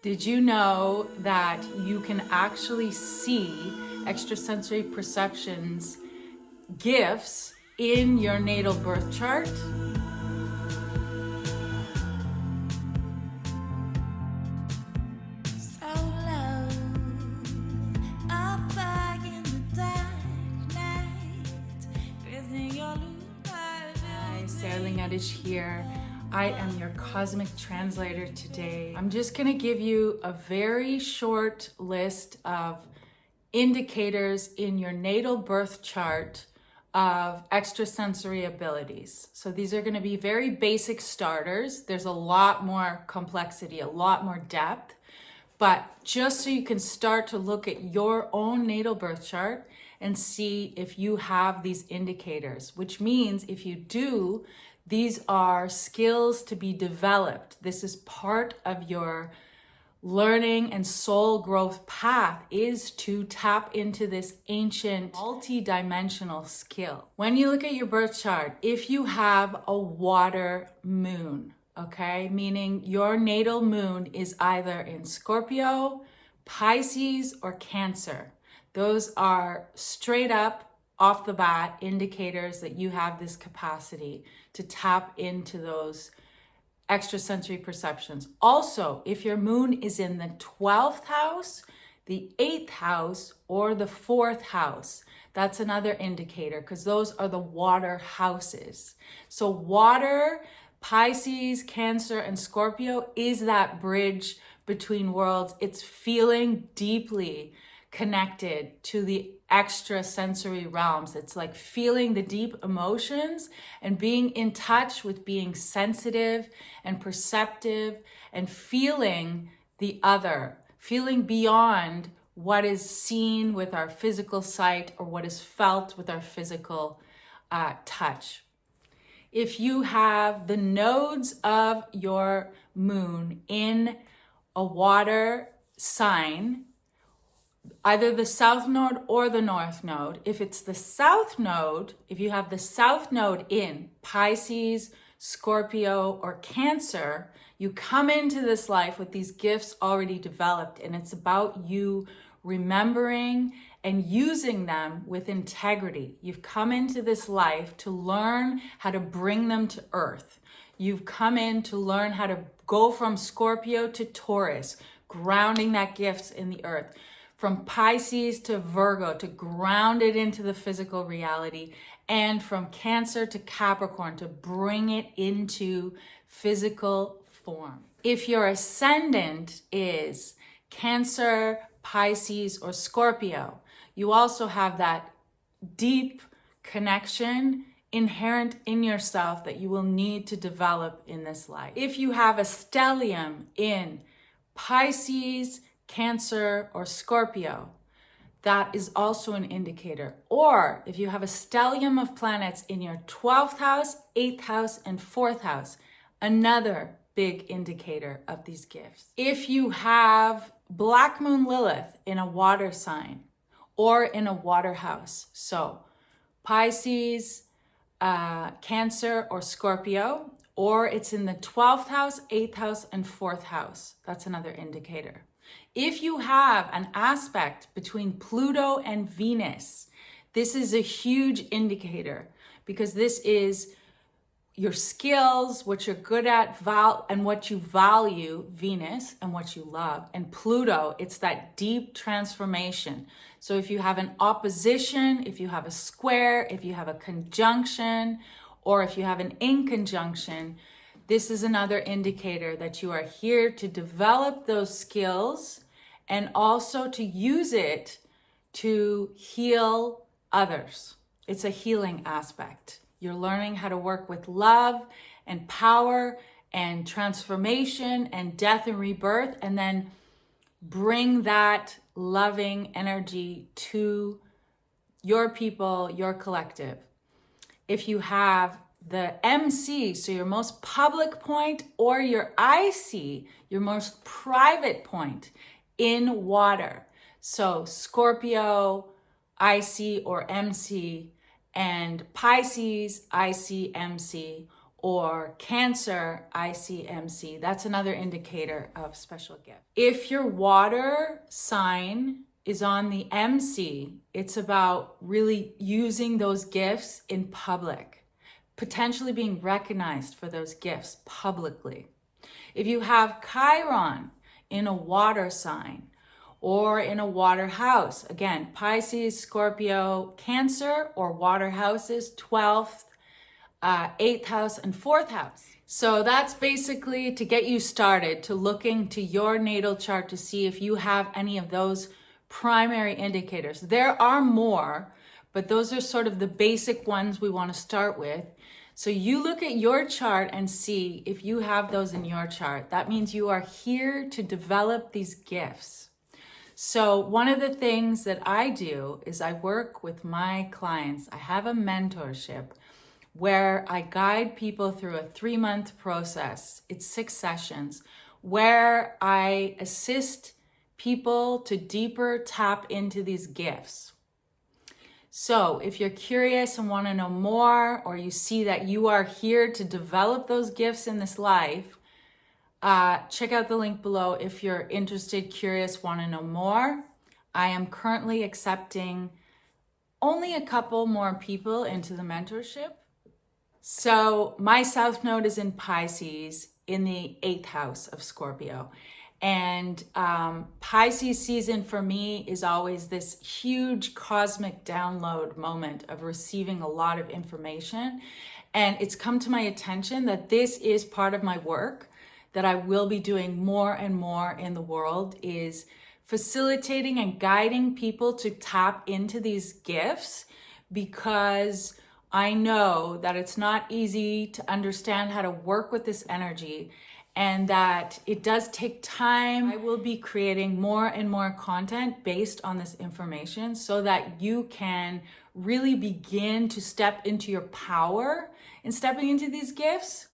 Did you know that you can actually see extrasensory perceptions, gifts in your natal birth chart? Linhares here. I am your cosmic translator today. I'm just going to give you a very short list of indicators in your natal birth chart of extrasensory abilities. So these are going to be very basic starters. There's a lot more complexity, a lot more depth, but just so you can start to look at your own natal birth chart and see if you have these indicators, which means if you do, these are skills to be developed. This is part of your learning and soul growth path, is to tap into this ancient multi-dimensional skill. When you look at your birth chart, if you have a water moon, okay, meaning your natal moon is either in Scorpio, Pisces, or Cancer, those are straight up off the bat indicators that you have this capacity to tap into those extrasensory perceptions. Also, if your moon is in the 12th house, the 8th house, or the 4th house, that's another indicator, because those are the water houses. So water, Pisces, Cancer, and Scorpio is that bridge between worlds. It's feeling deeply connected to the extrasensory realms. It's like feeling the deep emotions and being in touch with being sensitive and perceptive and feeling the other, feeling beyond what is seen with our physical sight or what is felt with our physical touch. If you have the nodes of your moon in a water sign, either the south node or the north node. If it's the south node, if you have the south node in Pisces, Scorpio, or Cancer, you come into this life with these gifts already developed, and it's about you remembering and using them with integrity. You've come into this life to learn how to bring them to earth. You've come in to learn how to go from Scorpio to Taurus, grounding that gifts in the earth. From Pisces to Virgo, to ground it into the physical reality, and from Cancer to Capricorn, to bring it into physical form. If your ascendant is Cancer, Pisces, or Scorpio, you also have that deep connection inherent in yourself that you will need to develop in this life. If you have a stellium in Pisces, Cancer, or Scorpio, that is also an indicator. Or if you have a stellium of planets in your 12th house, 8th house, and 4th house, another big indicator of these gifts. If you have Black Moon Lilith in a water sign or in a water house, so Pisces, Cancer, or Scorpio, or it's in the 12th house, 8th house, and 4th house, that's another indicator. If you have an aspect between Pluto and Venus, this is a huge indicator, because this is your skills, what you're good at, and what you value, Venus, and what you love. And Pluto, it's that deep transformation. So if you have an opposition, if you have a square, if you have a conjunction, or if you have an inconjunction, this is another indicator that you are here to develop those skills and also to use it to heal others. It's a healing aspect. You're learning how to work with love and power and transformation and death and rebirth, and then bring that loving energy to your people, your collective. If you have the MC, so your most public point, or your IC, your most private point in water. So Scorpio, IC or MC, and Pisces, IC, MC, or Cancer, ICMC. That's another indicator of special gift. If your water sign is on the MC, it's about really using those gifts in public, potentially being recognized for those gifts publicly. If you have Chiron in a water sign or in a water house, again, Pisces, Scorpio, Cancer, or water houses, 12th, 8th house, and 4th house. So that's basically to get you started to looking to your natal chart to see if you have any of those primary indicators. There are more, but those are sort of the basic ones we want to start with. So you look at your chart and see if you have those in your chart. That means you are here to develop these gifts. So one of the things that I do is I work with my clients. I have a mentorship where I guide people through a 3-month process. It's 6 sessions where I assist people to deeper tap into these gifts. So if you're curious and want to know more, or you see that you are here to develop those gifts in this life, check out the link below if you're interested, curious, want to know more. I am currently accepting only a couple more people into the mentorship. So my South Node is in Pisces in the 8th house of Scorpio. And Pisces season for me is always this huge cosmic download moment of receiving a lot of information. And it's come to my attention that this is part of my work that I will be doing more and more in the world, is facilitating and guiding people to tap into these gifts, because I know that it's not easy to understand how to work with this energy and that it does take time. I will be creating more and more content based on this information so that you can really begin to step into your power in stepping into these gifts.